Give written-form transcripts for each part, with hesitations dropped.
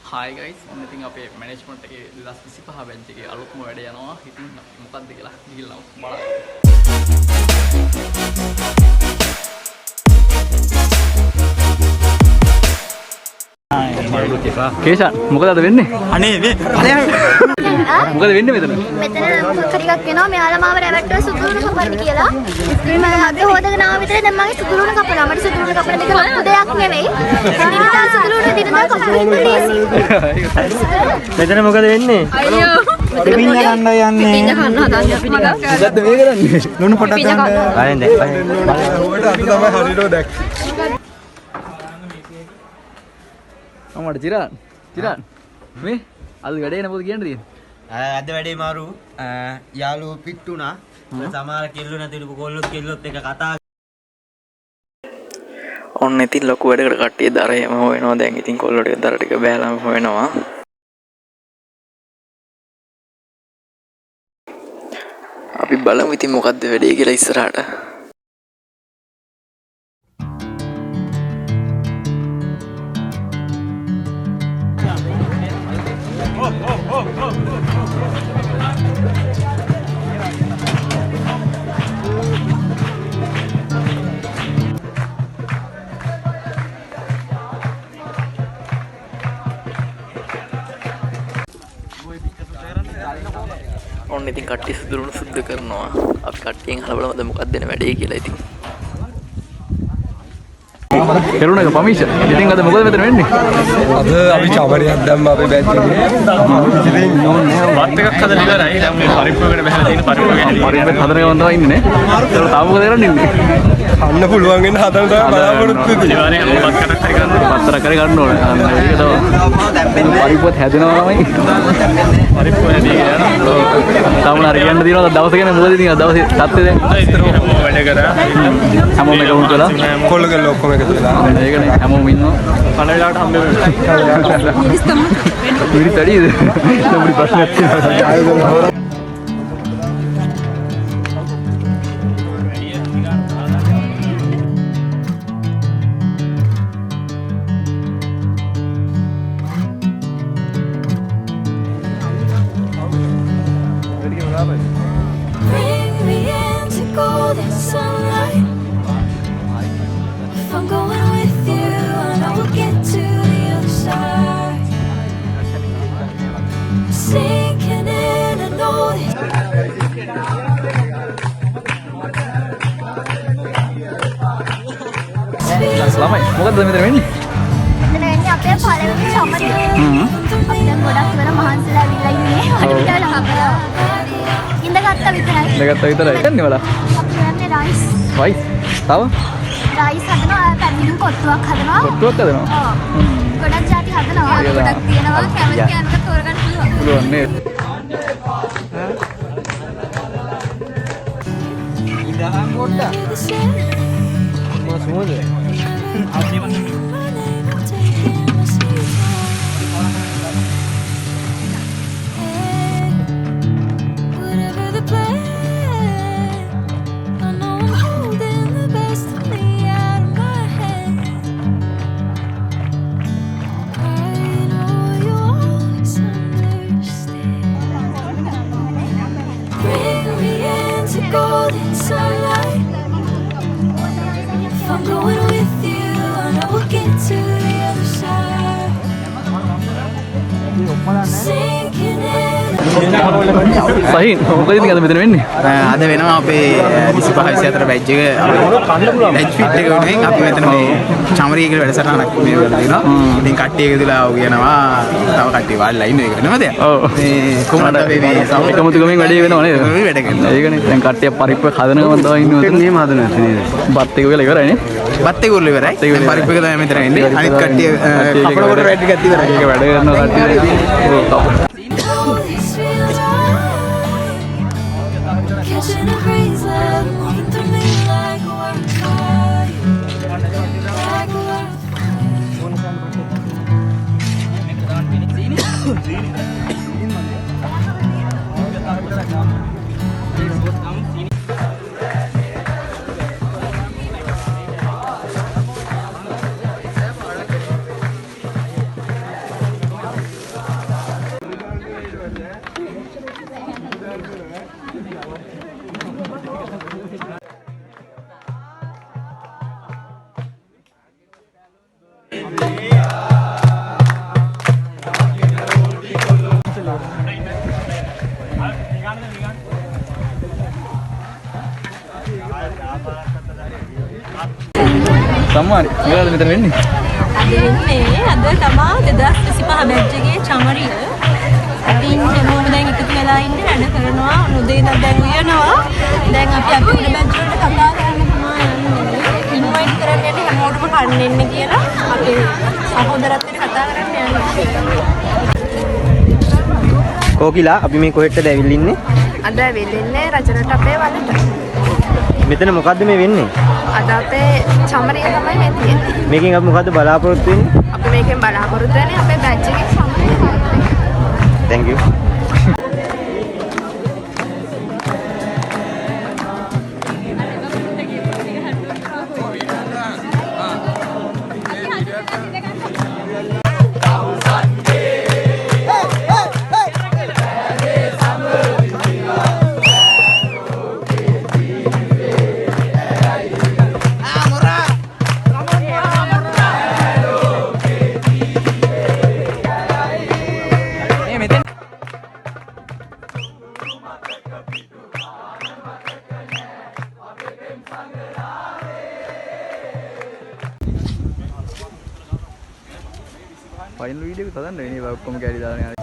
Hi guys, ඔන්න ඉතින් අපේ මැනේජ්මන්ට් එකේ 2025 බැච් එකේ අලුත්ම වැඩ යනවා. ඉතින් මොකක්ද කියලා ගිහිල්ලා බලන්න. කේෂන් මොකද අද වෙන්නේ? අනේ මේ මොකද වෙන්නේ මෙතන? මෙතන මොකක් හරි එකක් වෙනවා. මෙයාලා මාව රැවට්ටුවා සුදුරුණ කපන්න කියලා. මම අද හොදගෙන ආව විතරේ දැන් මගේ සුදුරුණ කපනවා. මට සුදුරුණ කපන එක ලොකු දෙයක් නෙවෙයි. දිනදා සුදුරුණ දිනදා කපන්න ලේසි. මෙතන මොකද වෙන්නේ? අයියෝ. පිපිඤ්ඤ කන්න යන්නේ. පිපිඤ්ඤ කන්න හදන්නේ අපි ටිකක්. මොකද්ද මේ කරන්නේ? ලුණු පොටක් ගන්න. ආයෙත් දැන්. ඔයාලට අද තමයි හරියට දැක්කේ. අම්මට චිරාන් මේ අද වැඩේ නේද කියන්න තියෙන්නේ? අද වැඩේ මාරු යාළුවෝ පිට්ටුනා. සමහර කෙල්ලෝ නැතිලු කොල්ලොත් එක කතා. ඔන්න ඉතින් ලොකු වැඩකට කට්ටිය දරේම හොයනවා. දැන් ඉතින් කොල්ලෝ ටික දර ටික බෑලාම හොයනවා. අපි බලමු ඉතින් මොකද්ද වැඩේ කියලා ඉස්සරහට. ඔන්න ඉතින් කට්ටිය සුදුරුණු සුද්ධ කරනවා. අපි කට්ටියෙන් අහලා බලමුද මොකක්ද දෙන වැඩේ කියලා ඉතින්. කෙරුණාක පමිෂන්. ඉතින් අද මොකද මෙතන වෙන්නේ? අද අපි චවරියක් දැම්ම අපේ බෑච් එකේ. ඉතින් වත් එකක් හදලා ඉවරයි. දැන් මේ පරිප්පුවකට බහලා තියෙන පරිප්පුවක හැටි. පරිප්පුව හදන ගමන් තමයි ඉන්නේ නේ. ඒක තාම මොකද කරන්නේ ඉන්නේ? කන්න පුළුවන් වෙන හදන තමයි බලාපොරොත්තු වෙන්නේ. ඉවරනේ මොකක් කරක් හරි ගන්න. පත්තර කරේ ගන්න ඕනේ. අන්න ඒක තමයි. පරිප්පුවත් හැදෙනවා තමයි. පරිප්පුව හැදී යනවා. තාම හරි කියන්න දිනවද දවස ගැන මොකද ඉතින් අද දවසේ තත්ත්වය දැන්? හැමෝම වැඩ කරා. හැමෝම එක වුණ කළා. කොල්ලගෙන ඔක්කොම එකතු වෙලා. ඒකනේ හැමෝම ඉන්නවා. කන වෙලාවට හම්බ වෙනවා. විරි තඩියද? නමුත් ප්‍රශ්නයක් තියෙනවා. Bring me into golden sunlight. If I'm going with you, I know we'll get to the other side. Sinking in, I know this. ළමයි මොකද්ද මෙතන වෙන්නේ? මෙතන වෙන්නේ අපේ පළවෙනි සමරය. අපි දැන් ගොඩක් වෙන මහන්සිලා ඇවිල්ලා ඉන්නේ. අනිත් ළමලා ඉඳගත්තා විතරයි. ඉඳගත්තා විතරයි. යන්නේ වල. අපි යන්නේ රයිස්. රයිස්. තව? රයිස් හදනවා, පැමිණුම් කොට්ටුවක් හදනවා. කොට්ටුවක් හදනවා. ඔව්. ගොඩක් જાති හදනවා. ගොඩක් තියෙනවා. කැමති කෙනෙකුට තෝරගන්න පුළුවන්. පුළුවන් නේද? ඉඳහන් පොඩ්ඩක්. මොකද? Whatever the plan, I know I'm holding the best of me out of my head. I know you always understand. Bring me into golden sunlight. If I'm going with you, I know we'll get to the other side. Sinking in. සහින් මොකද ඉතින් අද මෙතන වෙන්නේ? අද වෙනවා අපේ 25 24 batch එක batch fit එක උනේ අපි මෙතන මේ චමරිය කියලා වැඩසටහනක් මේ වෙලා දිනවා. ඉතින් කට්ටිය එකතුලා කියනවා තව කට්ටිය වාඩිලා ඉන්න එක වෙනවද? ඔව්. මේ කොහොමද අපි මේ එකමුතුකමින් වැඩේ වෙනව නේද? වැඩ කරනවා. ඒකනේ දැන් කට්ටිය පරිප්පුව හදන ගමන් තමයි ඉන්නේ මෙතන. මේ හදන නැති නේද? බත් එක වෙලා ඉවරයි නේ? බත් එක උරුල ඉවරයි. පරිප්පු එක තමයි මෙතන ඉන්නේ. අනිත් කට්ටිය කපන කොට රෙඩ් එකක් ඉවරයි. ඒක වැඩ කරන කට්ටිය ඔව් කප. This feels right. Catching a breeze, let it move through me like a wildfire. Like a wildfire. අම්මානේ මොකද මෙතන වෙන්නේ? අද වෙන්නේ අද තමා 2025 බැච් එකේ චමරිය. ඉතින් හැමෝම දැන් එකතු වෙලා ඉන්නේ වැඩ කරනවා. උදේ ඉඳන් දැන් උයනවා. දැන් අපි අපේ බැච් වලට කතා කරන්න තමයි යන්නේ. ඉන්වයිට් කරන්න යන්නේ හැමෝටම කන්න එන්න කියලා අපේ සහෝදරත්වයට කතා කරන්න යන්නේ. කෝකිලා අපි මේ කොහෙටද ඇවිල්ලා ඉන්නේ? අද ඇවිල්ලා ඉන්නේ රජරට අපේ වලට. මෙතන මොකද්ද මේ වෙන්නේ? අද අපේ චමරිය තමයි මේ තියෙන්නේ. මේකෙන් අපි මොකද්ද බලාපොරොත්තු වෙන්නේ? අපි මේකෙන් බලාපොරොත්තු වෙන්නේ අපේ බැච් එකේ චමරිය කරන්න. Thank you. ෆයිනල් වීඩියෝ එක තදන්න වෙන්නේ බා ඔක්කොම කැරි දාලා යන්නේ.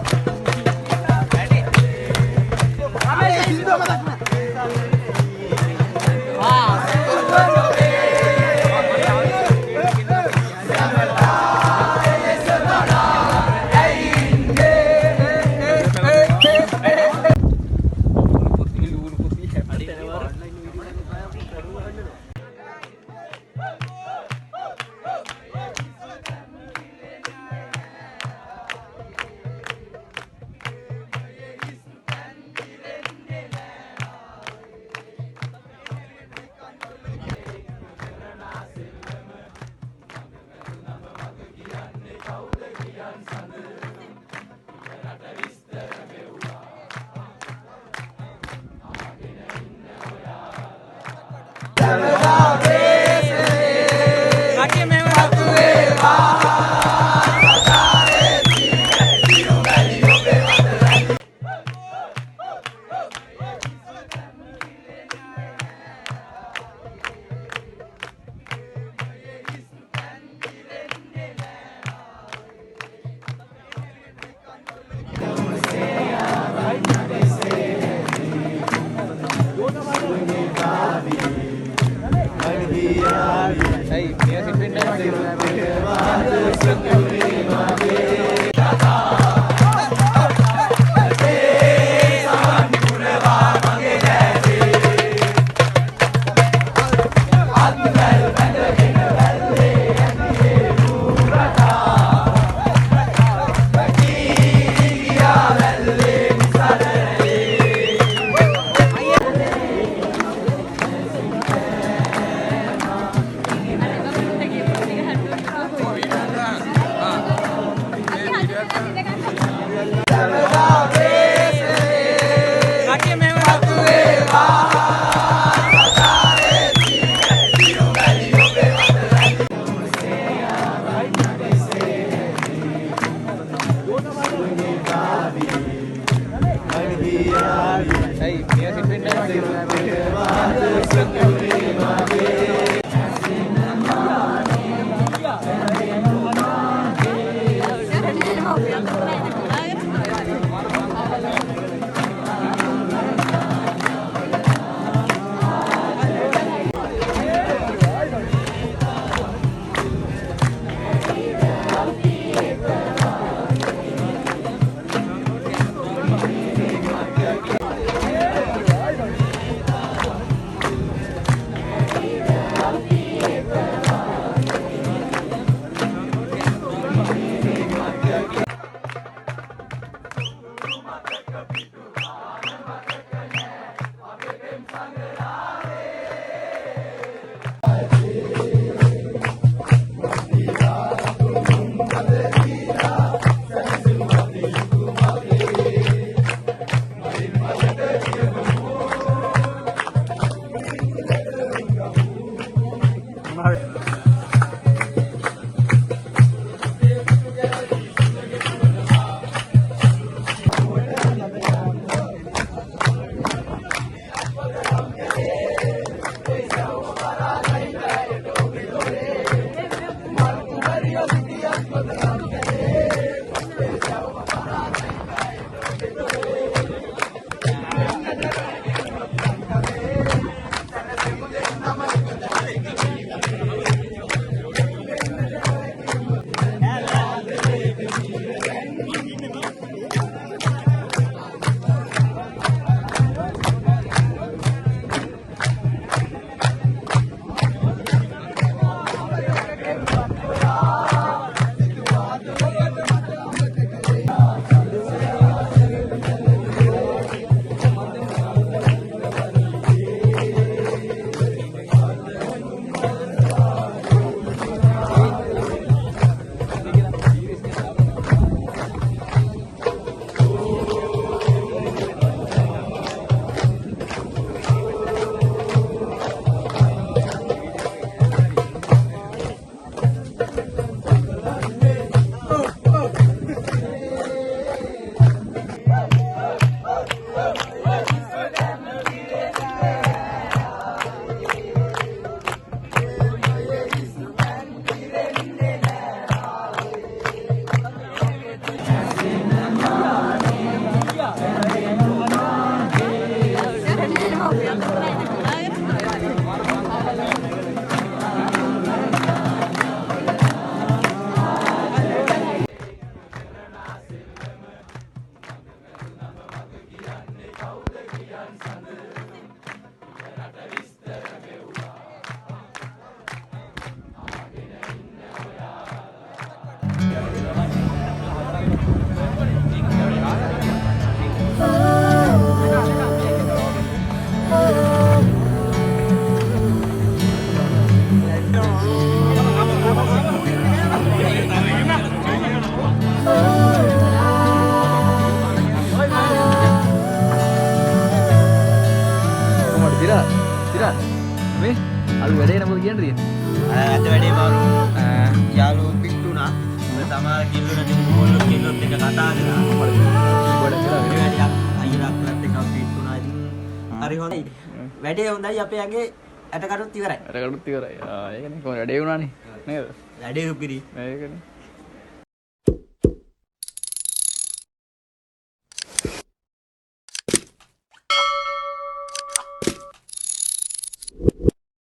වැඩේ නමුත් කියන්න තියෙන්නේ. අද වැඩේ මාරු යාළුවෝ පිටුණා. සමහර කිල්ලෝ නැති මොකෝල්ලෝ කිල්ලොත් එක කතා කරලා ගොඩ කියලා වැඩියක් අයියලා අක්ලත් එක පිටුණා. ඉතින් හරි හොඳයි. වැඩේ හොඳයි අපේ යගේ ඇටකටුත් ඉවරයි. වැඩකටුත් ඉවරයි. ඒකනේ කොහොමද වැඩේ වුණානේ නේද? වැඩේ උපිරි. ඒකනේ.